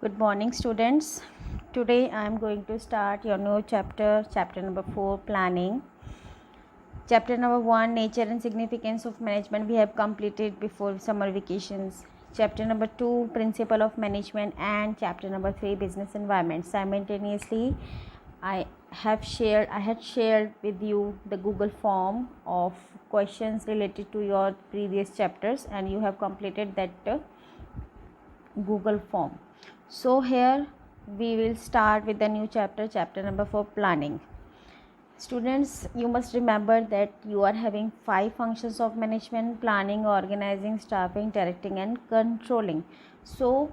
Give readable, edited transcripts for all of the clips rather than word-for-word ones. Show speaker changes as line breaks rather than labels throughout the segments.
Good morning, students. Today I am going to start your new chapter number 4, planning. Chapter number 1, nature and significance of management, we have completed before summer vacations. Chapter number 2, principle of management, and chapter number 3, business environment. Simultaneously, I had shared with you the Google form of questions related to your previous chapters, and you have completed that Google form. So here we will start with the new chapter number 4, planning. Students, you must remember that you are having 5 functions of management: planning, organizing, staffing, directing and controlling. So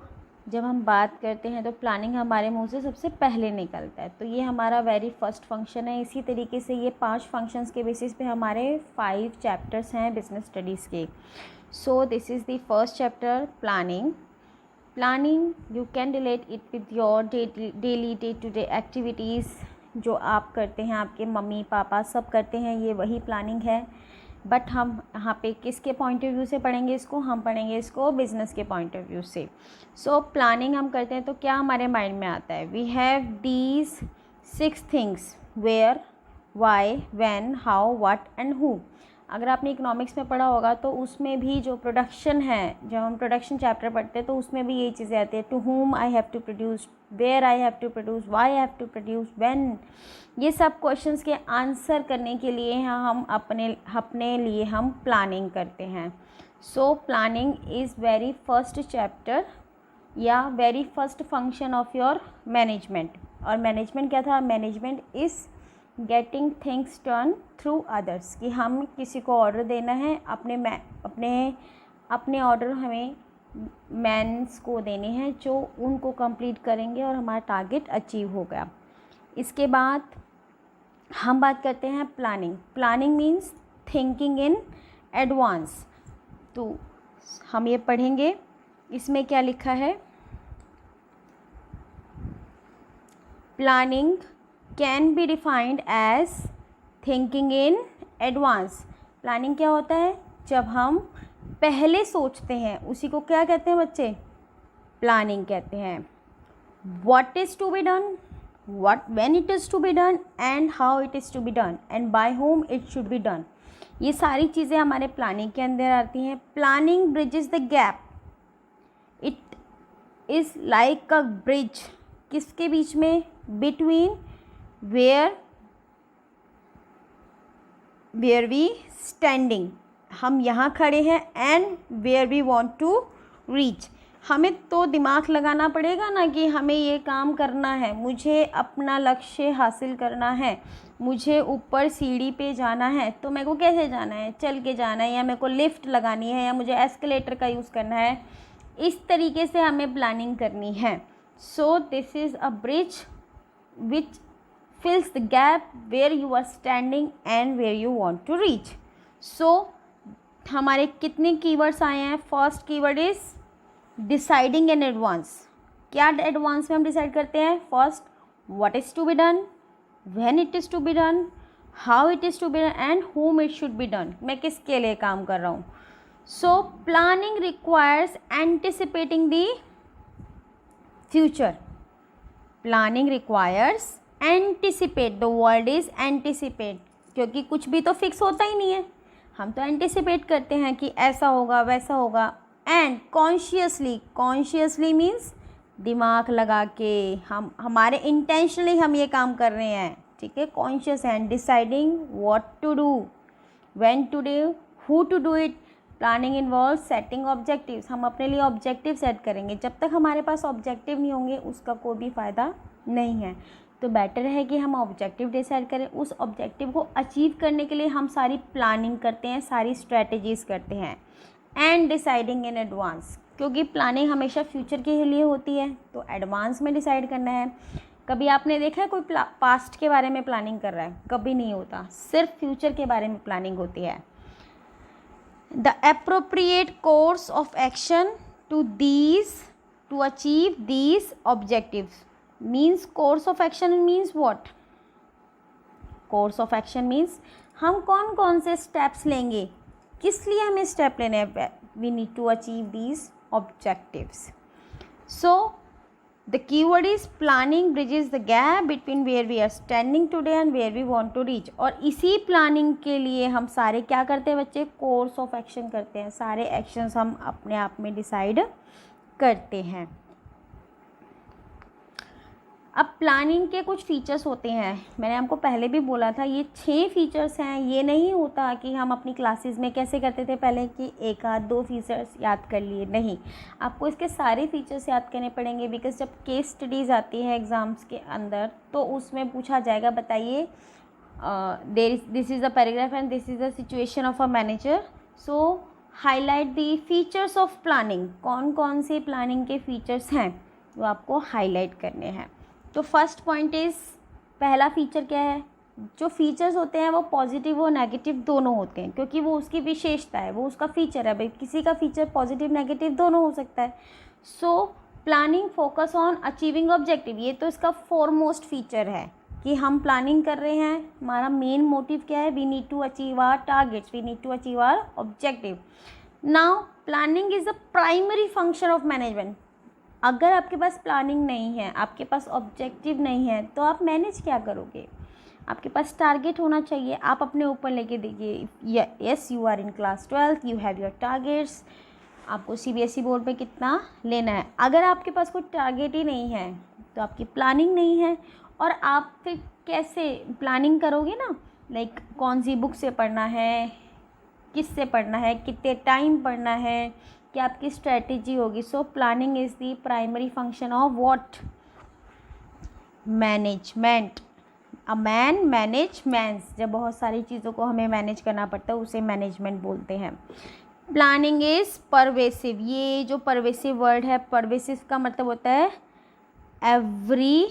जब हम बात करते हैं तो planning हमारे मुंह से सबसे पहले निकलता है, तो ये हमारा वेरी फर्स्ट फंक्शन है. इसी तरीके से ये 5 फंक्शंस के बेसिस पे हमारे 5 चैप्टर्स हैं बिजनेस स्टडीज़ के. So this is the first chapter, planning. Planning you can relate it with your daily day to day activities. जो आप करते हैं, आपके मम्मी पापा सब करते हैं, ये वही प्लानिंग है. बट हम यहाँ पे किसके पॉइंट ऑफ व्यू से पढ़ेंगे इसको? हम पढ़ेंगे इसको बिज़नेस के पॉइंट ऑफ व्यू से. सो प्लानिंग हम करते हैं तो क्या हमारे माइंड में आता है? We have these 6 things: where, why, when, how, what and who. अगर आपने इकोनॉमिक्स में पढ़ा होगा तो उसमें भी जो प्रोडक्शन है, जब हम प्रोडक्शन चैप्टर पढ़ते हैं तो उसमें भी यही चीज़ें आती है. To whom I have to produce, where I have to produce, why I have to produce, when. ये सब क्वेश्चंस के आंसर करने के लिए हम अपने लिए हम प्लानिंग करते हैं. So planning is very first chapter या very first function of your management. और मैनेजमेंट क्या था? Management is getting things done through others. कि हम किसी को ऑर्डर देना है, अपने ऑर्डर हमें मैन्स को देने हैं जो उनको कंप्लीट करेंगे और हमारा टारगेट अचीव हो गया. इसके बाद हम बात करते हैं planning. Planning means thinking in advance. तो हम ये पढ़ेंगे, इसमें क्या लिखा है? Planning can be defined as thinking in advance. Planning क्या होता है? जब हम पहले सोचते हैं, उसी को क्या कहते हैं बच्चे? प्लानिंग कहते हैं. What is to be done, when it is to be done and how it is to be done and by whom it should be done. ये सारी चीज़ें हमारे प्लानिंग के अंदर आती हैं. Planning bridges the gap. It is like a bridge. किसके बीच में? बिटवीन वेयर वी स्टैंडिंग, हम यहाँ खड़े हैं, and where we want to reach. हमें तो दिमाग लगाना पड़ेगा ना कि हमें ये काम करना है, मुझे अपना लक्ष्य हासिल करना है, मुझे ऊपर सीढ़ी पे जाना है. तो मेरे को कैसे जाना है? चल के जाना है, या मेरे को लिफ्ट लगानी है, या मुझे एस्केलेटर का यूज़ करना है. इस तरीके से हमें प्लानिंग करनी है. सो this is a bridge which fills the gap where you are standing and where you want to reach. So हमारे कितने कीवर्ड्स आए हैं? First keyword is deciding in advance. क्या एडवांस में हम डिसाइड करते हैं? First, what is to be done, when it is to be done, how it is to be done and whom it should be done. मैं किसके लिए काम कर रहा हूँ. So planning requires anticipating the future. Planning requires anticipate. The word is anticipate, क्योंकि कुछ भी तो फिक्स होता ही नहीं है. हम तो एंटिसिपेट करते हैं कि ऐसा होगा वैसा होगा. एंड कॉन्शियसली मीन्स दिमाग लगा के, हमारे इंटेंशनली हम ये काम कर रहे हैं. ठीक है, conscious and deciding what to do, when to do, who to do it. Planning involve setting objectives. हम अपने लिए ऑब्जेक्टिव सेट करेंगे. जब तक हमारे पास ऑब्जेक्टिव नहीं होंगे उसका कोई भी फ़ायदा नहीं है. तो बेटर है कि हम ऑब्जेक्टिव डिसाइड करें. उस ऑब्जेक्टिव को अचीव करने के लिए हम सारी प्लानिंग करते हैं, सारी स्ट्रेटजीज़ करते हैं. एंड डिसाइडिंग इन एडवांस, क्योंकि प्लानिंग हमेशा फ्यूचर के लिए होती है, तो एडवांस में डिसाइड करना है. कभी आपने देखा है कोई पास्ट के बारे में प्लानिंग कर रहा है? कभी नहीं होता. सिर्फ फ्यूचर के बारे में प्लानिंग होती है. The appropriate course of action to achieve these objectives. Means course of action means what? Course of action means हम कौन कौन से स्टेप्स लेंगे, किस लिए हमें स्टेप लेने हैं. We need to achieve these objectives. So The keyword is planning bridges the gap between where we are standing today and where we want to reach. और इसी प्लानिंग के लिए हम सारे क्या करते हैं बच्चे, कोर्स ऑफ एक्शन करते हैं, सारे एक्शंस हम अपने आप में डिसाइड करते हैं। अब प्लानिंग के कुछ फीचर्स होते हैं, मैंने आपको पहले भी बोला था ये 6 फीचर्स हैं। ये नहीं होता कि हम अपनी क्लासेस में कैसे करते थे पहले कि 1 आध 2 फीचर्स याद कर लिए, नहीं, आपको इसके सारे फीचर्स याद करने पड़ेंगे। बिकॉज जब केस स्टडीज़ आती है एग्ज़ाम्स के अंदर तो उसमें पूछा जाएगा, बताइए this is the paragraph and this is the situation of a manager, so highlight the features of planning. कौन कौन से प्लानिंग के फीचर्स हैं वो आपको हाईलाइट करने हैं। तो फर्स्ट पॉइंट इज़, पहला फीचर क्या है, जो फीचर्स होते हैं वो पॉजिटिव और नेगेटिव दोनों होते हैं, क्योंकि वो उसकी विशेषता है, वो उसका फीचर है। भाई किसी का फीचर पॉजिटिव नेगेटिव दोनों हो सकता है। So planning focus on achieving objective, ये तो इसका फॉरमोस्ट फीचर है कि हम प्लानिंग कर रहे हैं, हमारा मेन मोटिव क्या है, we need to achieve our targets, we need to achieve our objective. Now planning is the primary function of management. अगर आपके पास प्लानिंग नहीं है, आपके पास ऑब्जेक्टिव नहीं है, तो आप मैनेज क्या करोगे। आपके पास टारगेट होना चाहिए, आप अपने ऊपर लेके देखिए, yes you are in class 12th, you have your targets, आपको CBSE बोर्ड पे कितना लेना है। अगर आपके पास कोई टारगेट ही नहीं है तो आपकी प्लानिंग नहीं है, और आप फिर कैसे प्लानिंग करोगे ना, लाइक कौन सी बुक से पढ़ना है, किससे पढ़ना है, कितने टाइम पढ़ना है, क्या आपकी स्ट्रेटेजी होगी। So planning is the primary function of what, management. A man manage men, जब बहुत सारी चीज़ों को हमें मैनेज करना पड़ता है उसे मैनेजमेंट बोलते हैं। प्लानिंग इज़ परवेसिव, ये जो परवेसिव वर्ड है, परवेसिव का मतलब होता है एवरी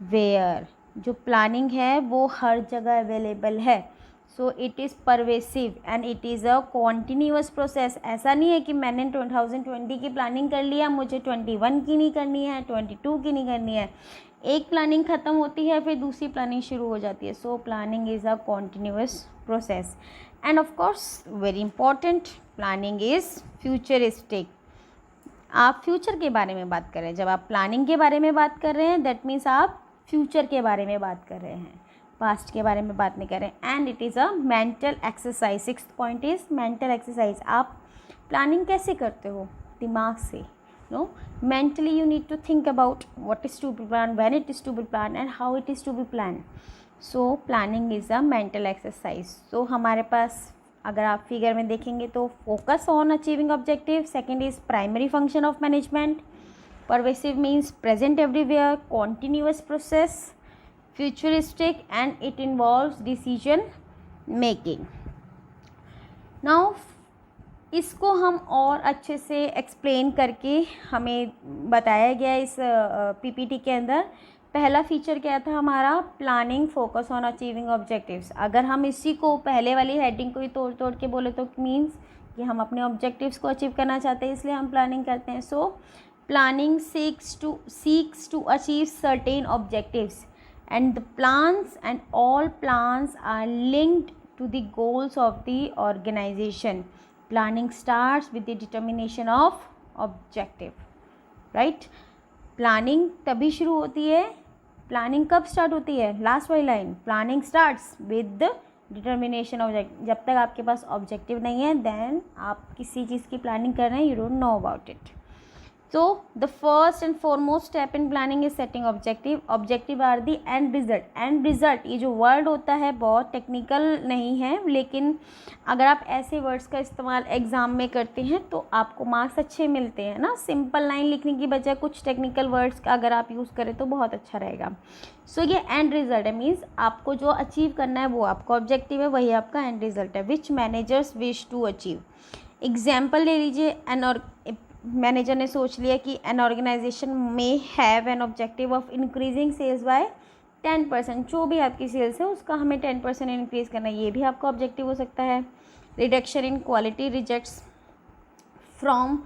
वेयर। जो प्लानिंग है वो हर जगह अवेलेबल है। So it is pervasive and it is a continuous process. ऐसा नहीं है कि मैंने 2020 की प्लानिंग कर लिया, मुझे 21 की नहीं करनी है, 22 की नहीं करनी है। एक प्लानिंग ख़त्म होती है फिर दूसरी प्लानिंग शुरू हो जाती है। सो planning is a continuous process. End of course very important, planning is futuristic. आप फ्यूचर के बारे में बात कर रहे हैं, जब आप प्लानिंग के बारे में बात कर रहे हैं दैट मीन्स आप फ्यूचर के बारे में बात कर रहे हैं, पास्ट के बारे में बात नहीं कर रहे हैं। And it is a mental exercise. 6th point is mental exercise. आप प्लानिंग कैसे करते हो, दिमाग से, no, mentally you need to think about what is to be plan, when it is to be plan and how it is to be plan. So planning is a mental exercise. So हमारे पास अगर आप figure में देखेंगे तो focus on achieving objective, second is primary function of management, pervasive means present everywhere, continuous process, futuristic, and it involves decision making. Now इसको हम और अच्छे से एक्सप्लेन करके हमें बताया गया इस PPT के अंदर। पहला फीचर क्या था हमारा, planning focus on achieving objectives. अगर हम इसी को पहले वाली हेडिंग को ही तोड़ तोड़ के बोले तो मीन्स कि हम अपने ऑब्जेक्टिव्स को अचीव करना चाहते हैं, इसलिए हम प्लानिंग करते हैं। So planning seeks to achieve certain objectives and the plans and all plans are linked to the goals of the organization. Planning starts with the determination of objective, right? Planning तभी शुरू होती है, planning कब start होती है, last वाली line, planning starts with the determination object. जब तक आपके पास ऑब्जेक्टिव नहीं है देन आप किसी चीज़ की प्लानिंग कर रहे हैं, you don't know about it. So the first and foremost step in planning is setting objective. Objective are the end result. End result ये जो word होता है बहुत टेक्निकल नहीं है, लेकिन अगर आप ऐसे वर्ड्स का इस्तेमाल एग्ज़ाम में करते हैं तो आपको मार्क्स अच्छे मिलते हैं ना। सिंपल लाइन लिखने की बजाय कुछ टेक्निकल वर्ड्स का अगर आप यूज़ करें तो बहुत अच्छा रहेगा। सो ये एंड रिजल्ट है, मीन्स आपको जो अचीव करना है वो आपका ऑब्जेक्टिव है, वही आपका एंड रिजल्ट है, which managers wish to achieve. Example ले लीजिए, मैनेजर ने सोच लिया कि एन ऑर्गेनाइजेशन में have an objective of increasing sales by 10%। जो भी आपकी सेल्स है उसका हमें 10% इंक्रीज़ करना है, ये भी आपका ऑब्जेक्टिव हो सकता है। Reduction in quality rejects from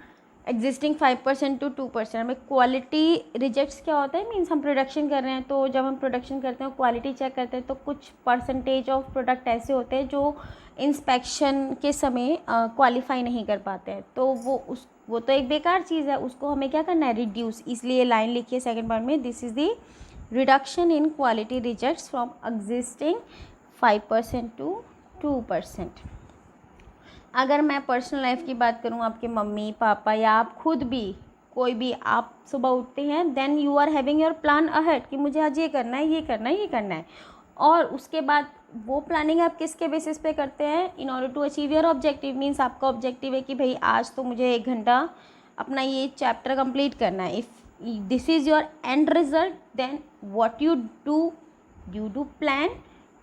existing 5% to 2%। हमें क्वालिटी रिजेक्ट्स क्या होता है, मीन्स हम प्रोडक्शन कर रहे हैं तो जब हम प्रोडक्शन करते हैं क्वालिटी चेक करते हैं तो कुछ परसेंटेज ऑफ प्रोडक्ट ऐसे होते हैं जो इंस्पेक्शन के समय क्वालिफाई नहीं कर पाते हैं, तो वो वो तो एक बेकार चीज़ है, उसको हमें क्या करना है, रिड्यूस। इसलिए लाइन लिखिए सेकंड पॉइंट में, this is the reduction in quality rejects from existing 5% to 2%। अगर मैं पर्सनल लाइफ की बात करूँ, आपके मम्मी पापा या आप खुद भी, कोई भी, आप सुबह उठते हैं, then you are having your plan ahead कि मुझे आज ये करना है, ये करना है, ये करना है। और उसके बाद वो प्लानिंग आप किसके बेसिस पे करते हैं, in order to achieve your objective. Means आपका ऑब्जेक्टिव है कि भाई आज तो मुझे 1 घंटा अपना ये चैप्टर कंप्लीट करना है। If this is your end result, then what you do plan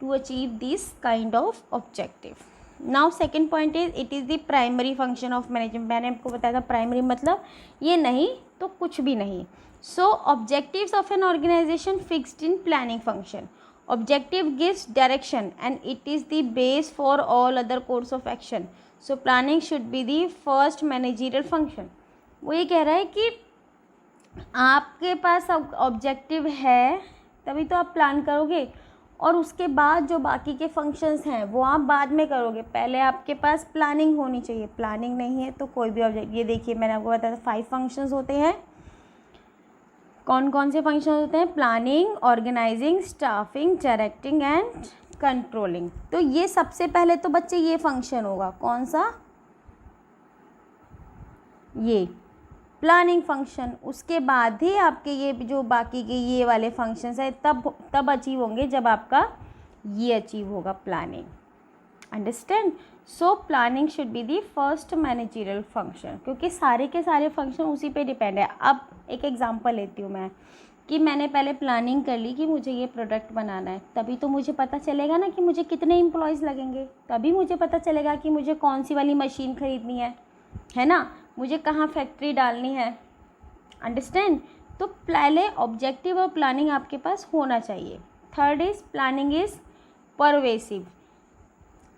to achieve this kind of objective. Now second point is, it is the primary function of management. मैंने आपको बताया था प्राइमरी मतलब ये नहीं तो कुछ भी नहीं। So objectives of an organisation fixed in planning function. Objective gives direction and it is the base for all other course of action. So planning should be the first managerial function. वो ये कह रहा है कि आपके पास objective है तभी तो आप प्लान करोगे, और उसके बाद जो बाकी के फंक्शंस हैं वो आप बाद में करोगे। पहले आपके पास प्लानिंग होनी चाहिए। प्लानिंग नहीं है तो कोई भी ऑब्जेक्ट, ये देखिए मैंने आपको बताया 5 फंक्शंस होते हैं। कौन कौन से फंक्शन होते हैं, planning, organising, staffing, directing and controlling. तो ये सबसे पहले तो बच्चे ये फंक्शन होगा, कौन सा, ये प्लानिंग फंक्शन। उसके बाद ही आपके ये जो बाकी के ये वाले फंक्शंस है तब अचीव होंगे जब आपका ये अचीव होगा, planning. Understand. So planning should be the first managerial function, क्योंकि सारे के सारे फंक्शन उसी पे डिपेंड है। अब एक एग्जांपल लेती हूँ मैं कि मैंने पहले प्लानिंग कर ली कि मुझे ये प्रोडक्ट बनाना है, तभी तो मुझे पता चलेगा ना कि मुझे कितने एम्प्लॉयज़ लगेंगे, तभी मुझे पता चलेगा कि मुझे कौन सी वाली मशीन ख़रीदनी है ना, मुझे कहाँ फैक्ट्री डालनी है। अंडरस्टैंड। तो पहले ऑब्जेक्टिव और प्लानिंग आपके पास होना चाहिए। Third is planning is pervasive.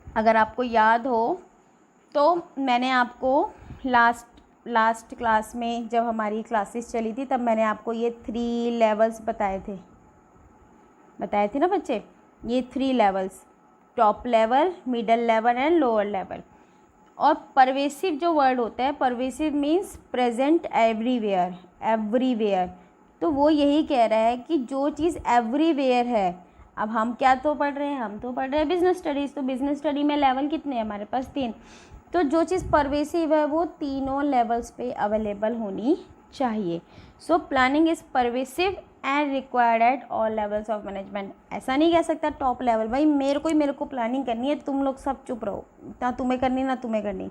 अगर आपको याद हो तो मैंने आपको लास्ट क्लास में जब हमारी क्लासेस चली थी तब मैंने आपको ये 3 लेवल्स बताए थे ना बच्चे, ये 3 levels, top level, middle level and lower level. और परवेसिव जो वर्ड होता है, परवेसिव मीन्स प्रेजेंट एवरीवेयर। तो वो यही कह रहा है कि जो चीज़ एवरीवेयर है, अब हम क्या तो पढ़ रहे हैं, हम तो पढ़ रहे हैं बिजनेस स्टडीज़। तो बिजनेस स्टडी में लेवल कितने हैं हमारे पास, 3। तो जो चीज़ परवेसिव है वो तीनों लेवल्स पे अवेलेबल होनी चाहिए। सो planning is pervasive and required at all levels of management. ऐसा नहीं कह सकता टॉप लेवल, भाई मेरे को प्लानिंग करनी है, तुम लोग सब चुप रहो, ना तुम्हें करनी ना तुम्हें करनी,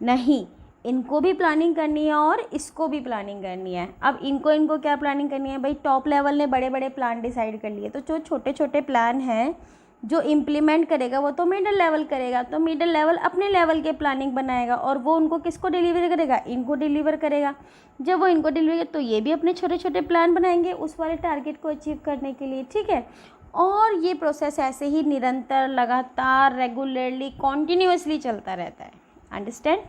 नहीं, इनको भी प्लानिंग करनी है और इसको भी प्लानिंग करनी है। अब इनको क्या प्लानिंग करनी है, भाई टॉप लेवल ने बड़े बड़े प्लान डिसाइड कर लिए, तो जो छोटे छोटे प्लान हैं जो इम्प्लीमेंट करेगा वो तो मिडिल लेवल करेगा। तो मिडिल लेवल अपने लेवल के प्लानिंग बनाएगा और वो उनको किसको डिलीवर करेगा, इनको डिलीवर करेगा। जब वो इनको डिलीवर तो ये भी अपने छोटे छोटे प्लान बनाएंगे उस वाले टारगेट को अचीव करने के लिए, ठीक है। और ये प्रोसेस ऐसे ही निरंतर, लगातार, रेगुलरली, कॉन्टीन्यूअसली चलता रहता है। Understand.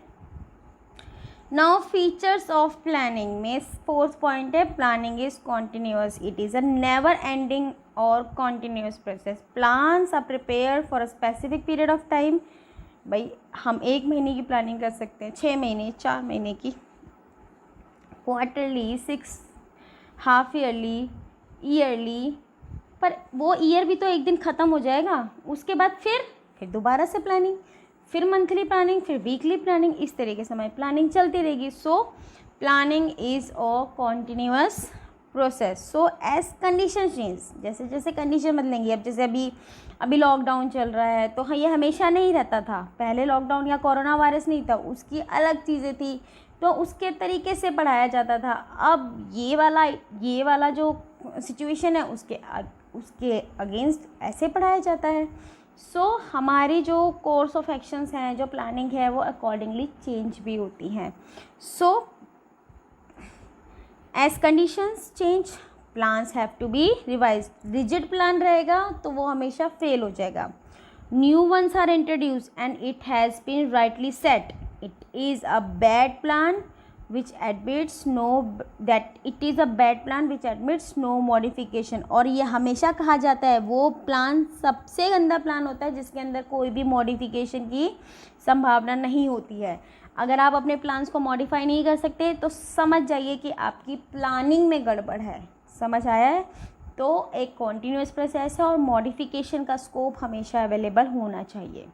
Now features of planning में 4th पॉइंट है, planning is continuous. It is a never ending और continuous process. Plans are prepare for a specific period of time. भाई हम 1 महीने की प्लानिंग कर सकते हैं, 6 महीने, 4 महीने की, क्वार्टरली, 6 हाफ ईयरली, ईयरली। पर वो ईयर भी तो एक दिन ख़त्म हो जाएगा, उसके बाद फिर दोबारा से प्लानिंग, फिर मंथली प्लानिंग, फिर वीकली प्लानिंग, इस तरीके से हमारी प्लानिंग चलती रहेगी। So planning is a continuous process. So as condition change, जैसे जैसे कंडीशन बदलेंगी, अब जैसे अभी लॉकडाउन चल रहा है तो हाँ ये हमेशा नहीं रहता था। पहले लॉकडाउन या कोरोना वायरस नहीं था, उसकी अलग चीज़ें थी, तो उसके तरीके से पढ़ाया जाता था। अब ये वाला जो सिचुएशन है उसके अगेंस्ट ऐसे पढ़ाया जाता है। सो हमारी जो कोर्स ऑफ एक्शंस हैं, जो प्लानिंग है, वो अकॉर्डिंगली चेंज भी होती हैं। So as conditions change, plans have to be revise. Rigid plan रहेगा तो वो हमेशा फेल हो जाएगा। New ones are introduce and it has been rightly set, it is a bad plan which admits no that it is a bad plan which admits no modification। और ये हमेशा कहा जाता है वो प्लान सबसे गंदा प्लान होता है जिसके अंदर कोई भी मॉडिफिकेशन की संभावना नहीं होती है। अगर आप अपने प्लान्स को मॉडिफाई नहीं कर सकते तो समझ जाइए कि आपकी प्लानिंग में गड़बड़ है। समझ आया है? तो एक कॉन्टीन्यूअस प्रोसेस है और मॉडिफिकेशन का स्कोप हमेशा अवेलेबल होना चाहिए।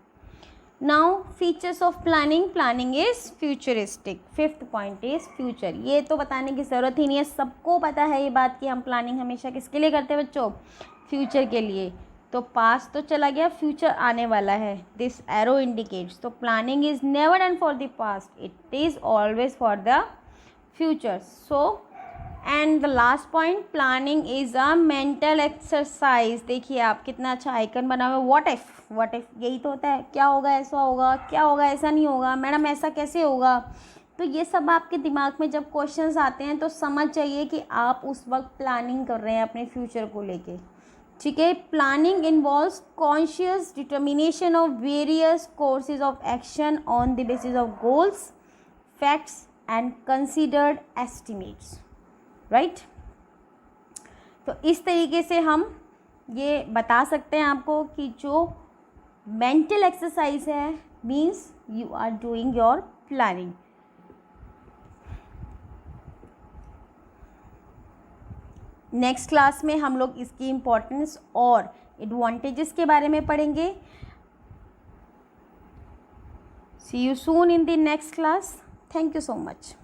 Now features of planning, planning is futuristic. Fifth point is future. ये तो बताने की ज़रूरत ही नहीं है, सबको पता है ये बात कि हम प्लानिंग हमेशा किसके लिए करते हैं बच्चों? फ्यूचर के लिए। तो पास्ट तो चला गया, फ्यूचर आने वाला है। दिस एरो इंडिकेट्स, तो planning is never done for the past, it is always for the future. So and the last point, planning is a mental exercise. देखिए आप कितना अच्छा आइकन बना हुआ है, व्हाट इफ़। व्हाट इफ़ यही तो होता है, क्या होगा ऐसा होगा, क्या होगा ऐसा नहीं होगा, मैडम ऐसा कैसे होगा। तो ये सब आपके दिमाग में जब क्वेश्चंस आते हैं तो समझ जाइए कि आप उस वक्त प्लानिंग कर रहे हैं अपने फ्यूचर को लेके। ठीक है, planning involves conscious determination of various courses of action on the basis of goals, facts and considered estimates. Right? तो इस तरीके से हम ये बता सकते हैं आपको कि जो मेंटल एक्सरसाइज है means you are doing your planning. Next class में हम लोग इसकी इम्पोर्टेंस और एडवांटेजेस के बारे में पढ़ेंगे। See you soon in the next class. Thank you so much.